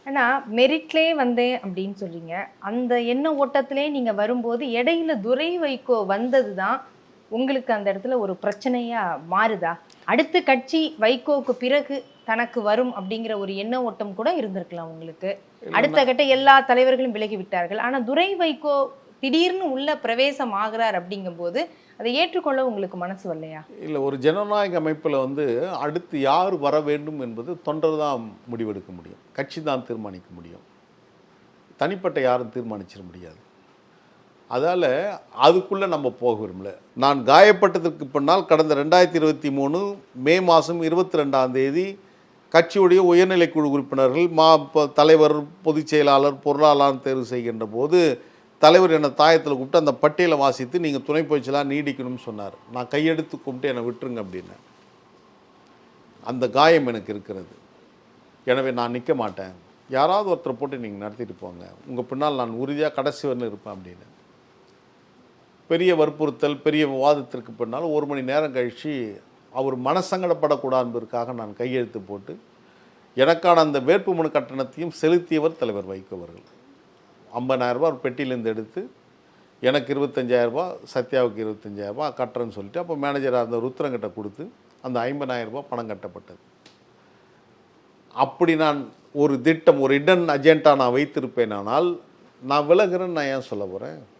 ஆனா மெரிட்லயே வந்தேன் அப்படின்னு சொல்றீங்க. அந்த எண்ண ஓட்டத்திலே நீங்க வரும்போது இடையில துரை வைகோ வந்தது தான் உங்களுக்கு அந்த இடத்துல ஒரு பிரச்சனையா மாறுதா? அடுத்த கட்சி வைகோவுக்கு பிறகு தனக்கு வரும் அப்படிங்கிற ஒரு எண்ண ஓட்டம் கூட இருந்திருக்கலாம் உங்களுக்கு. அடுத்த இல்லைன்னா கட்ட எல்லா தலைவர்களும் விலகி விட்டார்கள். ஆனா துரை வைகோ திடீர்னு உள்ள பிரவேசம் ஆகிறார் அப்படிங்கும்போது அதை ஏற்றுக்கொள்ள உங்களுக்கு மனசு வரலையா? இல்லை, ஒரு ஜனநாயக அமைப்பில் அடுத்து யார் வர வேண்டும் என்பது தொண்டர் தான் முடிவெடுக்க முடியும், கட்சி தான் தீர்மானிக்க முடியும், தனிப்பட்ட யாரும் தீர்மானிச்சிட முடியாது. அதால் அதுக்குள்ளே நம்ம போக விரும்பல. நான் காயப்பட்டதற்கு பின்னால் கடந்த 2023 மே மாதம் 22 கட்சியுடைய உயர்நிலைக்குழு உறுப்பினர்கள் தலைவர், பொதுச் செயலாளர், பொருளாளர் தேர்வு செய்கின்ற போது தலைவர் என்னை தாயத்தில் கூப்பிட்டு அந்த பட்டியலை வாசித்து நீங்கள் துணை பொதுச்செயலாளர் நீடிக்கணும்னு சொன்னார். நான் கையெடுத்து கும்பிட்டு என்னை விட்டுருங்க அப்படின்னு. அந்த காயம் எனக்கு இருக்கிறது. எனவே நான் நிற்க மாட்டேன், யாராவது ஒருத்தரை போட்டு நீங்கள் நடத்திட்டு போங்க, உங்கள் பின்னால் நான் உறுதியாக கடைசி வரலும் இருப்பேன் அப்படின்னு. பெரிய வற்புறுத்தல், பெரிய விவாதத்திற்கு பின்னால் 1 மணி நேரம் கழித்து அவர் மனசங்கடப்படக்கூடாது என்பதற்காக நான் கையெழுத்து போட்டு எனக்கான அந்த வேட்புமனு கட்டணத்தையும் செலுத்தியவர் தலைவர் வைகோ அவர்கள். 50,000 ரூபா ஒரு பெட்டியிலேருந்து எடுத்து எனக்கு 25,000 ரூபா, சத்யாவுக்கு 25,000 ரூபா கட்டுறேன்னு சொல்லிட்டு அப்போ மேனேஜராக இருந்த ருத்ரங்கிட்ட கொடுத்து அந்த 50,000 ரூபா பணம் கட்டப்பட்டது. அப்படி நான் ஒரு திட்டம், ஒரு இடன் அஜெண்டா நான் வைத்திருப்பேனானால் நான் விலகுறேன்னு நான் ஏன் சொல்ல போகிறேன்?